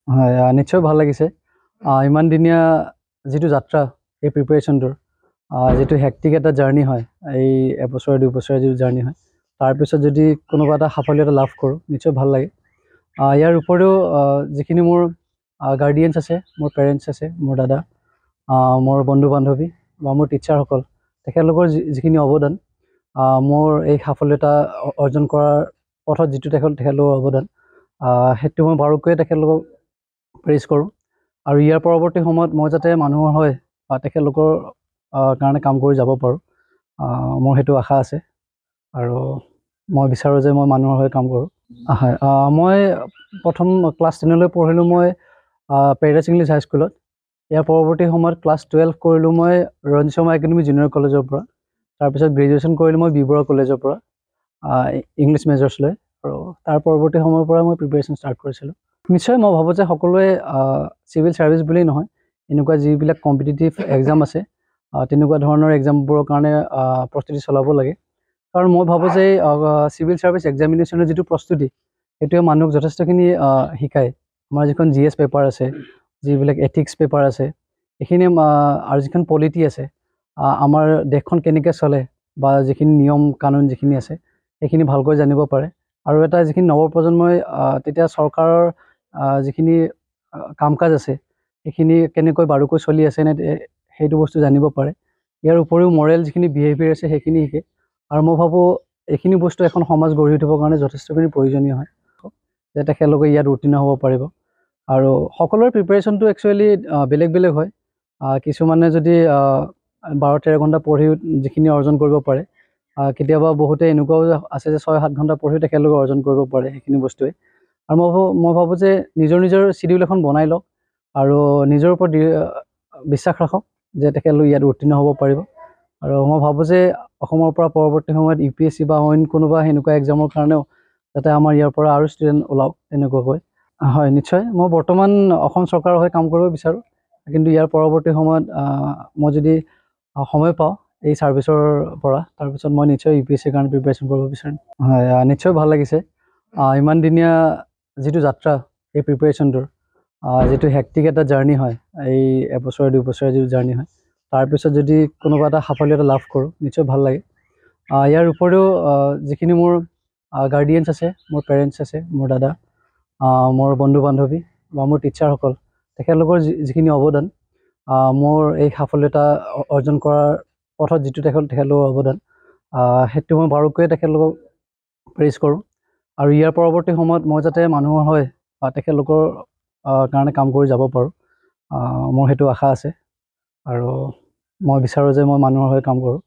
হয় নিশ্চয় ভাল লাগিছে ইমান দিনীয়া যিটো যাত্ৰা এই প্ৰিপেৰেশ্যনটোৰ যিটো হেক্টিক এটা জাৰ্ণি হয় এই এবছৰ দুবছৰৰ যিটো জাৰ্ণি হয় তাৰপিছত যদি কোনোবা এটা সাফল্যতা লাভ কৰোঁ নিশ্চয় ভাল লাগে ইয়াৰ উপৰিও যিখিনি মোৰ গাৰ্ডিয়েনছ আছে মোৰ পেৰেণ্টছ আছে মোৰ দাদা মোৰ বন্ধু বান্ধৱী বা মোৰ টিচাৰসকল তেখেতলোকৰ যিখিনি অৱদান মোৰ এই সাফল্যতা অৰ্জন কৰাৰ পথত যিটো তেখেতলোকৰ অৱদান সেইটো মই বাৰুকৈয়ে তেখেতলোকক প্ৰেইজ কৰোঁ আৰু ইয়াৰ পৰৱৰ্তী সময়ত মই যাতে মানুহৰ হয় বা তেখেতলোকৰ কাৰণে কাম কৰি যাব পাৰোঁ মোৰ সেইটো আশা আছে আৰু মই বিচাৰোঁ যে মই মানুহৰ হৈ কাম কৰোঁ হয় মই প্ৰথম ক্লাছ 10লৈ পঢ়িলোঁ মই পেৰাডাইজ ইংলিছ হাইস্কুলত ইয়াৰ পৰৱৰ্তী সময়ত ক্লাছ 12 কৰিলোঁ মই ৰঞ্জিত শৰ্মা একাডেমী জুনিয়ৰ কলেজৰ পৰা তাৰপিছত গ্ৰেজুৱেশ্যন কৰিলোঁ মই বি বৰুৱা কলেজৰ পৰা ইংলিছ মেজৰ্ছ লৈ আৰু তাৰ পৰৱৰ্তী সময়ৰ পৰা মই প্ৰিপেৰেশ্যন ষ্টাৰ্ট কৰিছিলোঁ নিশ্চয় মই ভাবোঁ যে সকলোৱে চিভিল ছাৰ্ভিচ বুলিয়েই নহয় এনেকুৱা যিবিলাক কম্পিটিটিভ এক্সাম আছে তেনেকুৱা ধৰণৰ এক্সামবোৰৰ কাৰণে প্ৰস্তুতি চলাব লাগে কাৰণ মই ভাবোঁ যে চিভিল ছাৰ্ভিচ এক্সামিনেশ্যনৰ যিটো প্ৰস্তুতি সেইটোৱে মানুহক যথেষ্টখিনি শিকায় আমাৰ যিখন GS পেপাৰ আছে যিবিলাক এথিক্স পেপাৰ আছে এইখিনি আৰু যিখন পলিটি আছে আমাৰ দেশখন কেনেকৈ চলে বা যিখিনি নিয়ম কানুন যিখিনি আছে সেইখিনি ভালকৈ জানিব পাৰে আৰু এটা যিখিনি নৱপ্ৰজন্মই তেতিয়া চৰকাৰৰ যিখিনি কাম কাজ আছে সেইখিনি কেনেকৈ বাৰুকৈ চলি আছে নে সেইটো বস্তু জানিব পাৰে ইয়াৰ উপৰিও মৰেল যিখিনি বিহেভিয়াৰ আছে সেইখিনি শিকে আৰু মই ভাবোঁ এইখিনি বস্তু এখন সমাজ গঢ়ি উঠিবৰ কাৰণে যথেষ্টখিনি প্ৰয়োজনীয় হয় যে তেখেতলোকে ইয়াত উত্তীৰ্ণ হ'ব পাৰিব আৰু সকলোৰে প্ৰিপেৰেশ্যনটো একচুৱেলি বেলেগ বেলেগ হয় কিছুমানে যদি 12-13 ঘণ্টা পঢ়ি যিখিনি অৰ্জন কৰিব পাৰে কেতিয়াবা বহুতে এনেকুৱাও আছে যে 6-7 ঘণ্টা পঢ়িও তেখেতলোকে অৰ্জন কৰিব পাৰে সেইখিনি বস্তুৱে আৰু মই ভাবোঁ যে নিজৰ চিডিউল এখন বনাই লওক আৰু নিজৰ ওপৰত বিশ্বাস ৰাখক যে তেখেতলোক ইয়াত উত্তীৰ্ণ হ'ব পাৰিব আৰু মই ভাবোঁ যে অসমৰ পৰা পৰৱৰ্তী সময়ত UPSC বা অইন কোনোবা সেনেকুৱা এক্সামৰ কাৰণেও যাতে আমাৰ ইয়াৰ পৰা আৰু ষ্টুডেণ্ট ওলাওক তেনেকুৱাকৈ হয় নিশ্চয় মই বৰ্তমান অসম চৰকাৰৰ হৈ কাম কৰিব বিচাৰোঁ কিন্তু ইয়াৰ পৰৱৰ্তী সময়ত মই যদি সময় পাওঁ এই ছাৰ্ভিচৰ পৰা তাৰপিছত মই নিশ্চয় UPSCৰ কাৰণে প্ৰিপেৰেশ্যন কৰিব বিচাৰিম হয় নিশ্চয় ভাল লাগিছে ইমান দিনীয়া যিটো যাত্ৰা এই প্ৰিপেৰেশ্যনটোৰ যিটো হেক্টিক এটা জাৰ্ণি হয় এই এবছৰ দুবছৰৰ যিটো জাৰ্ণি হয় তাৰপিছত যদি কোনোবা এটা সাফল্যতা লাভ কৰোঁ নিশ্চয় ভাল লাগে ইয়াৰ উপৰিও যিখিনি মোৰ গাৰ্ডিয়েনছ আছে মোৰ পেৰেণ্টছ আছে মোৰ দাদা মোৰ বন্ধু বান্ধৱী বা মোৰ টিচাৰসকল তেখেতলোকৰ যিখিনি অৱদান মোৰ এই সাফল্যতা অৰ্জন কৰাৰ পথত যিটো তেখেতলোকৰ অৱদান সেইটো মই বাৰুকৈয়ে তেখেতলোকক প্ৰেইজ কৰোঁ আৰু ইয়াৰ পৰৱৰ্তী সময়ত মই যাতে মানুহৰ হয় বা তেখেতলোকৰ কাৰণে কাম কৰি যাব পাৰোঁ মোৰ সেইটো আশা আছে আৰু মই বিচাৰোঁ যে মই মানুহৰ হৈ কাম কৰোঁ